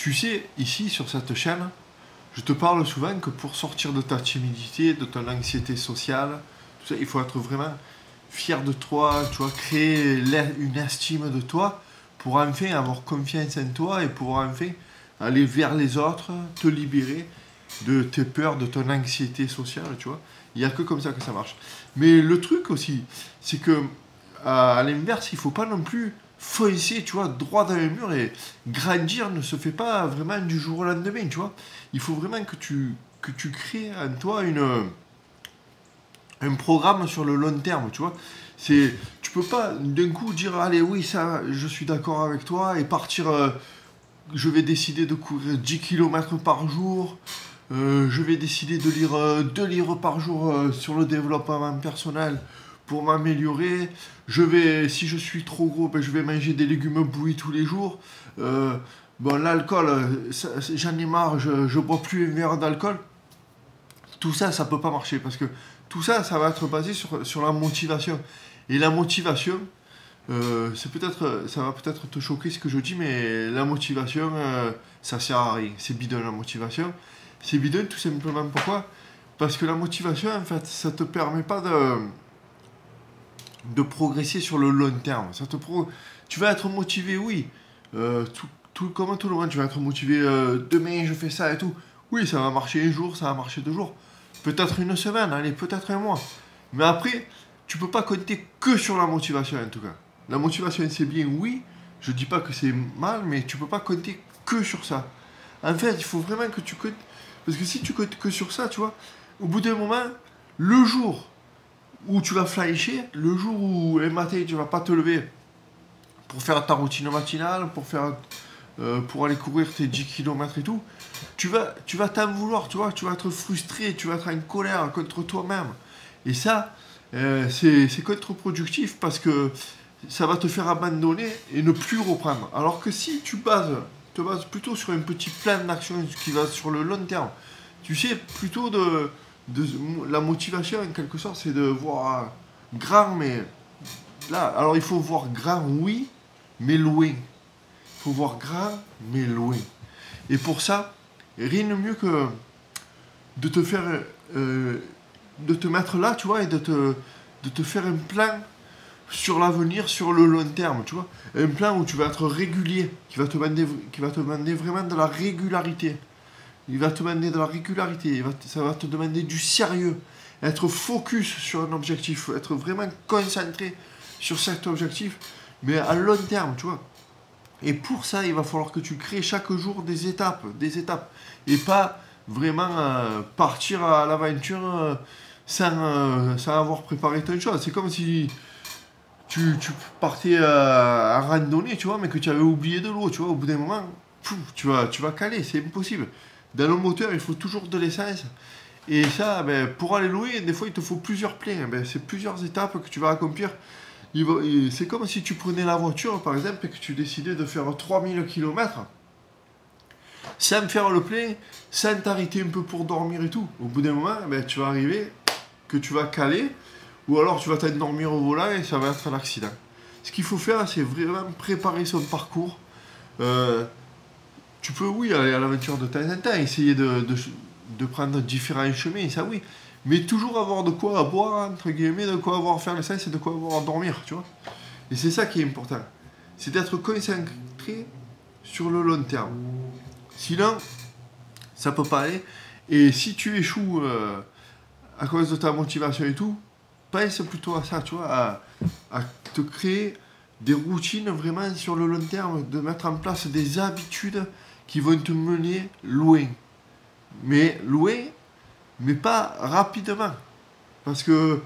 Tu sais, ici, sur cette chaîne, je te parle souvent que pour sortir de ta timidité, de ton anxiété sociale, tout ça, il faut être vraiment fier de toi, tu vois, créer une estime de toi pour enfin avoir confiance en toi et pour enfin aller vers les autres, te libérer de tes peurs, de ton anxiété sociale, tu vois. Il n'y a que comme ça que ça marche. Mais le truc aussi, c'est que à l'inverse, il faut pas non plus foncer, tu vois, droit dans le mur et grandir ne se fait pas vraiment du jour au lendemain, tu vois. Il faut vraiment que tu crées en toi un programme sur le long terme, tu vois. Tu peux pas d'un coup dire, allez, oui, ça, je suis d'accord avec toi, et partir, je vais décider de courir 10 km par jour, je vais décider de lire 2 livres par jour sur le développement personnel pour m'améliorer. Si je suis trop gros, ben, je vais manger des légumes bouillis tous les jours. Bon, l'alcool, j'en ai marre, je bois plus un verre d'alcool. Tout ça, ça peut pas marcher parce que tout ça, ça va être basé sur la motivation. Et la motivation, ça va peut-être te choquer ce que je dis, mais la motivation, ça sert à rien. C'est bidon la motivation. C'est bidon tout simplement pourquoi? Parce que la motivation, en fait, ça te permet pas de progresser sur le long terme. Tu vas être motivé, oui. Comme tout le monde, tu vas être motivé. Demain, je fais ça et tout. Oui, ça va marcher un jour, ça va marcher 2 jours. Peut-être une semaine, allez, peut-être un mois. Mais après, tu peux pas compter que sur la motivation, en tout cas. La motivation, c'est bien, oui. Je dis pas que c'est mal, mais tu peux pas compter que sur ça. En fait, il faut vraiment que tu comptes. Parce que si tu comptes que sur ça, tu vois, au bout d'un moment, le jour où tu vas flasher, le jour où un matin tu vas pas te lever pour faire ta routine matinale, pour aller courir tes 10 km et tout, tu vas t'en vouloir, tu vois, tu vas être frustré, tu vas être en colère contre toi-même. Et ça, c'est contre-productif parce que ça va te faire abandonner et ne plus reprendre. Alors que si te bases plutôt sur un petit plan d'action qui va sur le long terme, tu sais, plutôt la motivation en quelque sorte, c'est de voir grand, mais là, alors il faut voir grand, oui, mais loin. Il faut voir grand, mais loin. Et pour ça, rien de mieux que de te faire, de te mettre là, tu vois, et de te faire un plan sur l'avenir, sur le long terme, tu vois. Un plan où tu vas être régulier, qui va te demander vraiment de la régularité. Il va te demander de la régularité, ça va te demander du sérieux, être focus sur un objectif, être vraiment concentré sur cet objectif, mais à long terme, tu vois. Et pour ça, il va falloir que tu crées chaque jour des étapes, et pas vraiment partir à l'aventure sans avoir préparé ton chose. C'est comme si tu partais à randonnée, tu vois, mais que tu avais oublié de l'eau, tu vois, au bout d'un moment, tu vas caler, c'est impossible. Dans le moteur, il faut toujours de l'essence. Et ça, ben, pour aller loin, des fois, il te faut plusieurs pleins. Ben, c'est plusieurs étapes que tu vas accomplir. C'est comme si tu prenais la voiture, par exemple, et que tu décidais de faire 3000 km sans faire le plein, sans t'arrêter un peu pour dormir et tout. Au bout d'un moment, ben, tu vas arriver, que tu vas caler, ou alors tu vas t'endormir au volant et ça va être l'accident. Ce qu'il faut faire, c'est vraiment préparer son parcours. Tu peux, oui, aller à l'aventure de temps en temps, essayer de prendre différents chemins, ça oui. Mais toujours avoir de quoi boire, entre guillemets, de quoi avoir à faire l'essence et de quoi avoir à dormir, tu vois. Et c'est ça qui est important. C'est d'être concentré sur le long terme. Sinon, ça peut pas aller. Et si tu échoues à cause de ta motivation et tout, pense plutôt à ça, tu vois, à te créer des routines vraiment sur le long terme, de mettre en place des habitudes qui vont te mener loin. Mais loin, mais pas rapidement. Parce que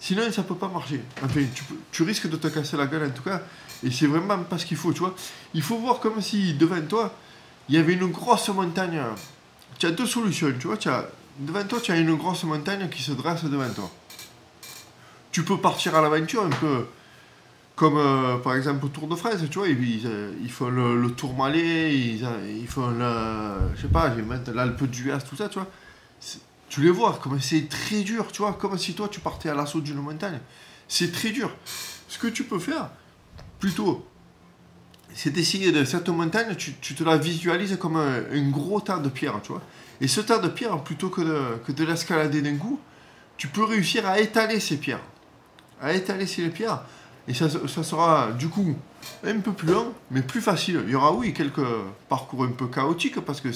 sinon, ça peut pas marcher. Enfin, tu risques de te casser la gueule en tout cas. Et c'est vraiment pas ce qu'il faut, tu vois. Il faut voir comme si devant toi, il y avait une grosse montagne. Tu as deux solutions, tu vois. Devant toi, tu as une grosse montagne qui se dresse devant toi. Tu peux partir à l'aventure un peu comme par exemple au Tour de France, tu vois, ils font le Tourmalet, ils font je sais pas, l'Alpe d'Huez, tout ça, tu vois. Tu les vois, comme c'est très dur, tu vois, comme si toi tu partais à l'assaut d'une montagne. C'est très dur. Ce que tu peux faire, plutôt, c'est d'essayer de cette montagne, tu te la visualises comme un gros tas de pierres, tu vois. Et ce tas de pierres, plutôt que de l'escalader d'un coup, tu peux réussir à étaler ces pierres. À étaler ces pierres. Et ça sera du coup un peu plus long, mais plus facile. Il y aura, oui, quelques parcours un peu chaotiques, parce que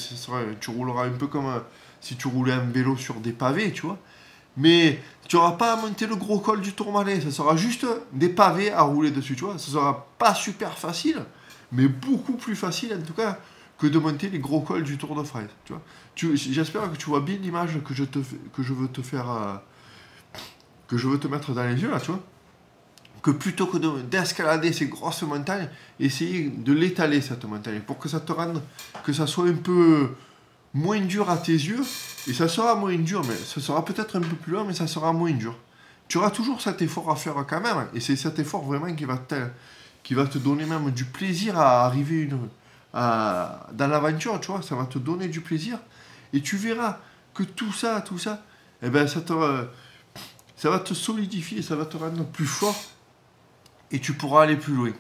tu rouleras un peu comme si tu roulais un vélo sur des pavés, tu vois. Mais tu n'auras pas à monter le gros col du Tourmalet. Ça sera juste des pavés à rouler dessus, tu vois. Ça sera pas super facile, mais beaucoup plus facile en tout cas que de monter les gros cols du Tour de France, tu vois. J'espère que tu vois bien l'image que je veux te faire, que je veux te mettre dans les yeux là, tu vois. Que plutôt que d'escalader ces grosses montagnes, essayer de l'étaler cette montagne pour que ça te rende, que ça soit un peu moins dur à tes yeux, et ça sera moins dur, mais ça sera peut-être un peu plus long, mais ça sera moins dur. Tu auras toujours cet effort à faire quand même, et c'est cet effort vraiment qui va te donner même du plaisir à arriver dans l'aventure, tu vois, ça va te donner du plaisir, et tu verras que tout ça, eh ben ça va te solidifier, ça va te rendre plus fort, et tu pourras aller plus loin.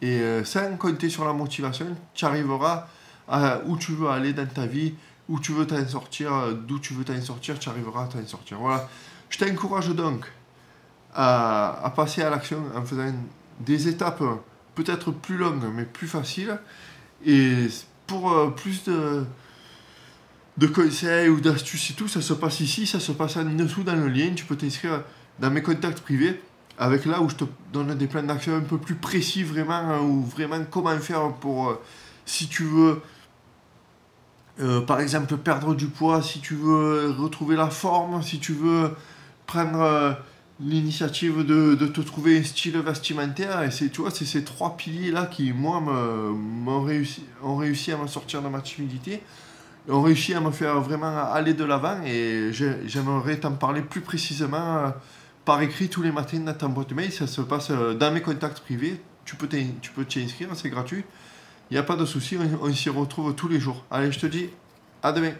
Et sans compter sur la motivation, tu arriveras à où tu veux aller dans ta vie, où tu veux t'en sortir, d'où tu veux t'en sortir, tu arriveras à t'en sortir. Voilà. Je t'encourage donc à passer à l'action en faisant des étapes peut-être plus longues, mais plus faciles. Et pour plus de conseils ou d'astuces et tout, ça se passe ici, ça se passe en dessous dans le lien. Tu peux t'inscrire dans mes contacts privés, avec là où je te donne des plans d'action un peu plus précis vraiment, ou vraiment comment faire pour, si tu veux, par exemple, perdre du poids, si tu veux retrouver la forme, si tu veux prendre l'initiative de te trouver un style vestimentaire. Et tu vois, c'est ces trois piliers-là qui, moi, ont réussi à me sortir de ma timidité, ont réussi à me faire vraiment aller de l'avant. Et j'aimerais t'en parler plus précisément par écrit tous les matins dans ta boîte mail. Ça se passe dans mes contacts privés. Tu peux t'y inscrire, c'est gratuit. Il n'y a pas de souci, on s'y retrouve tous les jours. Allez, je te dis à demain.